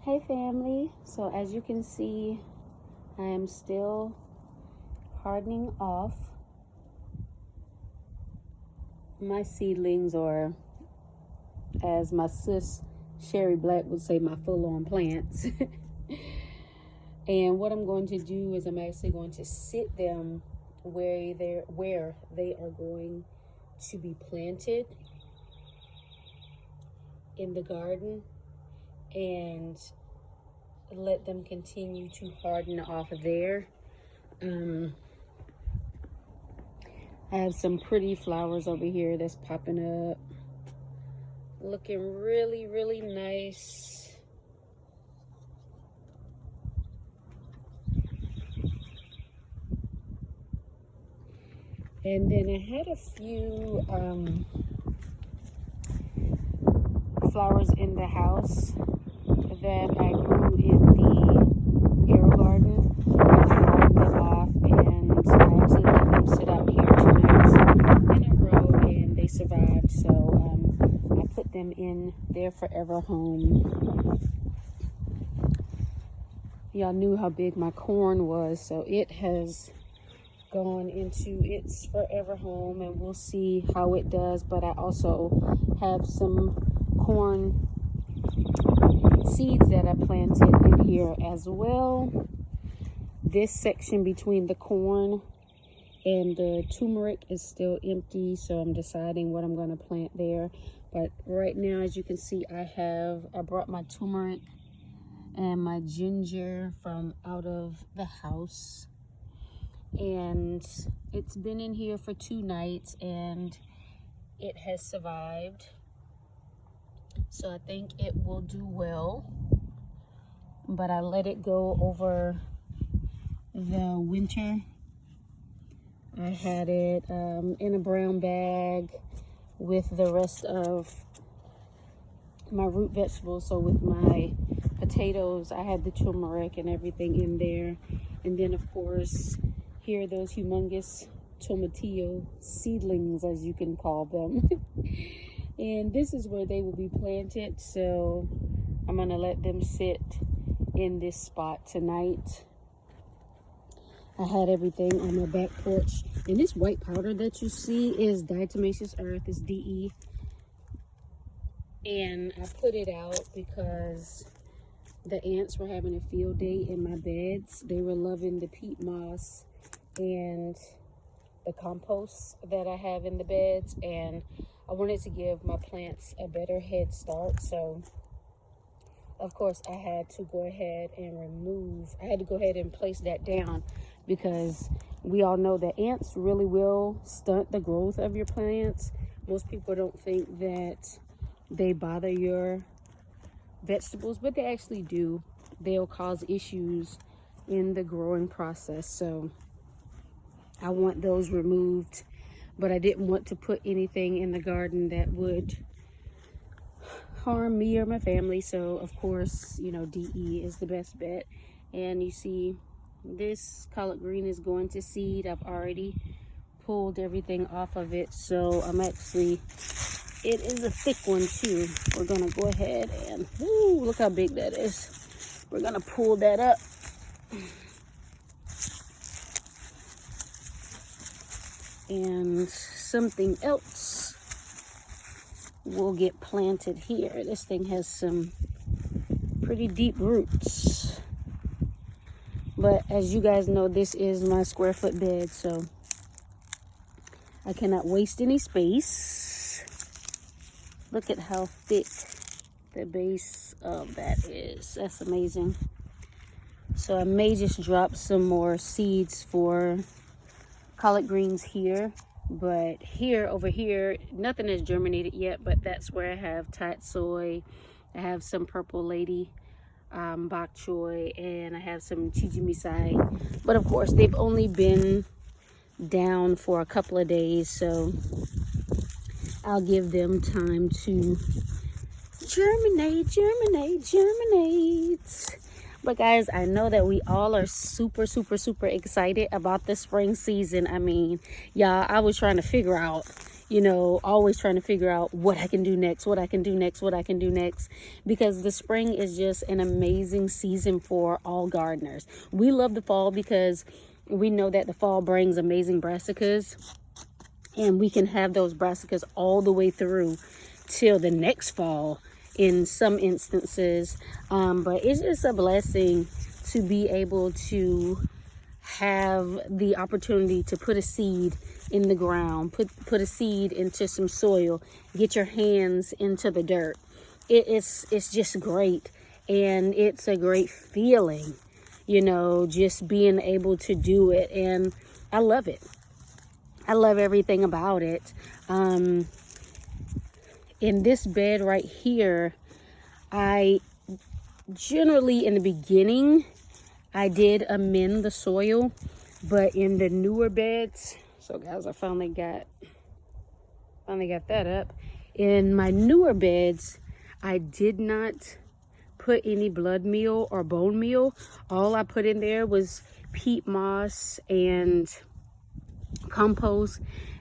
Hey family, so as you can see, I am still hardening off my seedlings, or as my sis Sherry Black would say, my full-on plants. And what I'm going to do is I'm actually going to sit them where they are going to be planted in the garden, and let them continue to harden off there. I have some pretty flowers over here that's popping up, looking really nice. And then I had a few flowers in the house that I grew in the air garden. I hardened them off, and I actually let them sit out here 2 nights in a row, and they survived. So I put them in their forever home. Y'all knew how big my corn was, so it has gone into its forever home, and we'll see how it does. But I also have some corn seeds that I planted in here as well. This section between the corn and the turmeric is still empty, so I'm deciding what I'm going to plant there. But right now, as you can see, I brought my turmeric and my ginger from out of the house, and it's been in here for 2 nights and it has survived, so I think it will do well. But I let it go over the winter. I had it in a brown bag with the rest of my root vegetables. So with my potatoes, I had the turmeric and everything in there. And then of course, here are those humongous tomatillo seedlings, as you can call them. And this is where they will be planted. So I'm gonna let them sit in this spot tonight. I had everything on my back porch, and this white powder that you see is diatomaceous earth. It's DE, and I put it out because the ants were having a field day in my beds. They were loving the peat moss and the compost that I have in the beds, and I wanted to give my plants a better head start. So of course I had to go ahead and place that down, because we all know that ants really will stunt the growth of your plants. Most people don't think that they bother your vegetables, but they actually do. They'll cause issues in the growing process. So I want those removed, but I didn't want to put anything in the garden that would harm me or my family. So of course, you know, DE is the best bet. And you see this collard green is going to seed. I've already pulled everything off of it, so it is a thick one too. We're gonna go ahead and, ooh, look how big that is. We're gonna pull that up. And something else will get planted here. This thing has some pretty deep roots. But as you guys know, this is my square foot bed, so I cannot waste any space. Look at how thick the base of that is. That's amazing. So I may just drop some more seeds for collard greens here. But over here, nothing has germinated yet, but that's where I have Thai soy. I have some purple lady bok choy, and I have some chichimisai. But of course, they've only been down for a couple of days, so I'll give them time to germinate. But guys, I know that we all are super excited about the spring season. I mean, y'all, I was trying to figure out you know, always trying to figure out what I can do next, what I can do next, what I can do next, because the spring is just an amazing season for all gardeners. We love the fall because we know that the fall brings amazing brassicas, and we can have those brassicas all the way through till the next fall in some instances. But it's just a blessing to be able to have the opportunity to put a seed in the ground, put a seed into some soil, get your hands into the dirt. It's just great, and it's a great feeling, you know, just being able to do it. And I love it. I love everything about it. In this bed right here, I generally, in the beginning, I did amend the soil, but in the newer beds, so guys, I finally got that up. In my newer beds, I did not put any blood meal or bone meal. All I put in there was peat moss and compost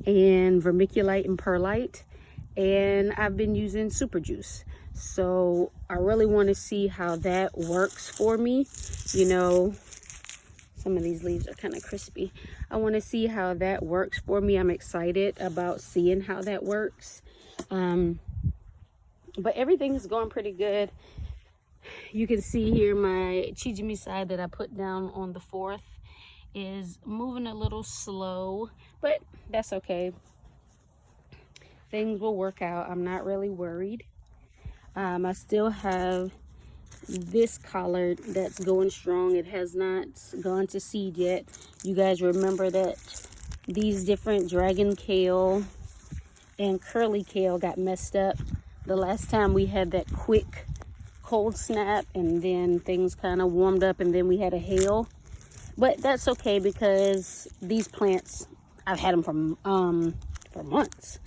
and vermiculite and perlite, and I've been using super juice. So I really want to see how that works for me. You know, some of these leaves are kind of crispy. I want to see how that works for me. I'm excited about seeing how that works. But everything is going pretty good. You can see here my chijimi side that I put down on the 4th is moving a little slow, but that's okay. Things will work out. I'm not really worried. I still have this collard that's going strong. It has not gone to seed yet. You guys remember that these different dragon kale and curly kale got messed up the last time we had that quick cold snap, and then things kind of warmed up, and then we had a hail. But that's okay, because these plants, I've had them for months.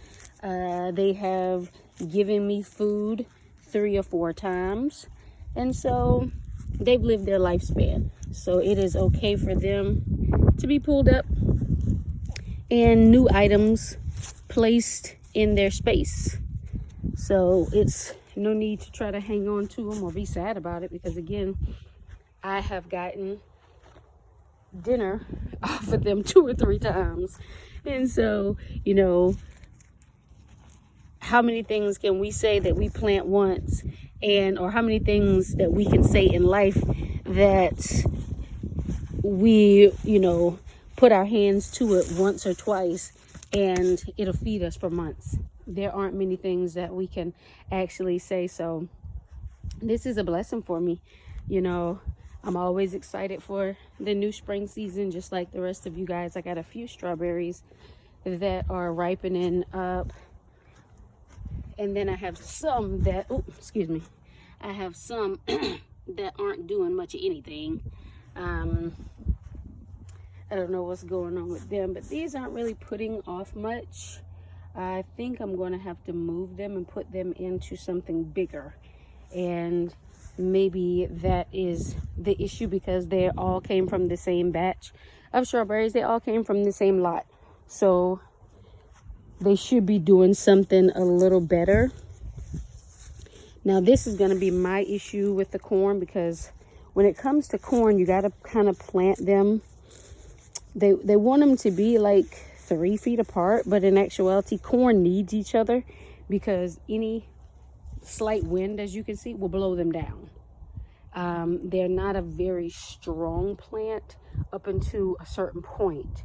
They have given me food 3 or 4 times, and so they've lived their lifespan. So it is okay for them to be pulled up and new items placed in their space. So it's no need to try to hang on to them or be sad about it, because again, I have gotten dinner off of them 2 or 3 times. And so, you know, how many things can we say that we plant once, and or how many things that we can say in life that we, you know, put our hands to it once or twice and it'll feed us for months. There aren't many things that we can actually say. So this is a blessing for me. You know, I'm always excited for the new spring season, just like the rest of you guys. I got a few strawberries that are ripening up, and then I have some that, oh, excuse me, I have some that aren't doing much of anything. I don't know what's going on with them, but these aren't really putting off much. I think I'm going to have to move them and put them into something bigger, and maybe that is the issue, because they all came from the same batch of strawberries. They all came from the same lot, so they should be doing something a little better. Now this is going to be my issue with the corn, because when it comes to corn, you got to kind of plant them. They want them to be like 3 feet apart, but in actuality, corn needs each other, because any slight wind, as you can see, will blow them down. They're not a very strong plant up until a certain point,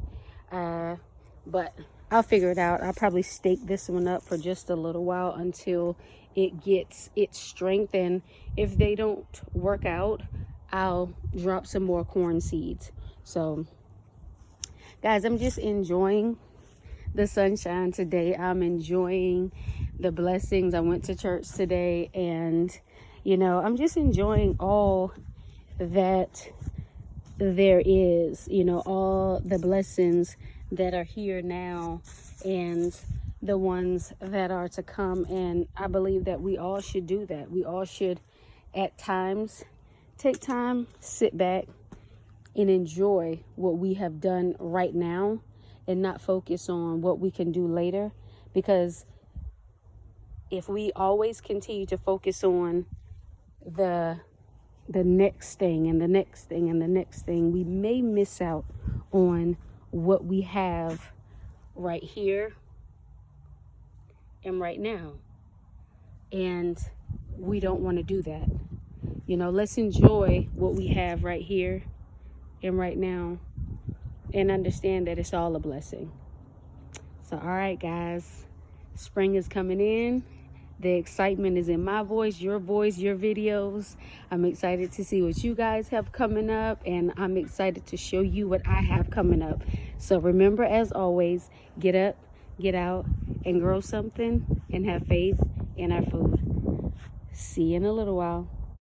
but I'll figure it out. I'll probably stake this one up for just a little while until it gets its strength, and if they don't work out, I'll drop some more corn seeds. So guys, I'm just enjoying the sunshine today. I'm enjoying the blessings. I went to church today, and you know, I'm just enjoying all that there is, you know, all the blessings that are here now and the ones that are to come. And I believe that we all should do that. We all should at times take time, sit back, and enjoy what we have done right now, and not focus on what we can do later, Because if we always continue to focus on the next thing and the next thing and the next thing, we may miss out on what we have right here and right now. And we don't want to do that. You know, let's enjoy what we have right here and right now and understand that it's all a blessing. So, all right, guys, spring is coming in. The excitement is in my voice, your videos. I'm excited to see what you guys have coming up, and I'm excited to show you what I have coming up. So remember, as always, get up, get out, and grow something, and have faith in our food. See you in a little while.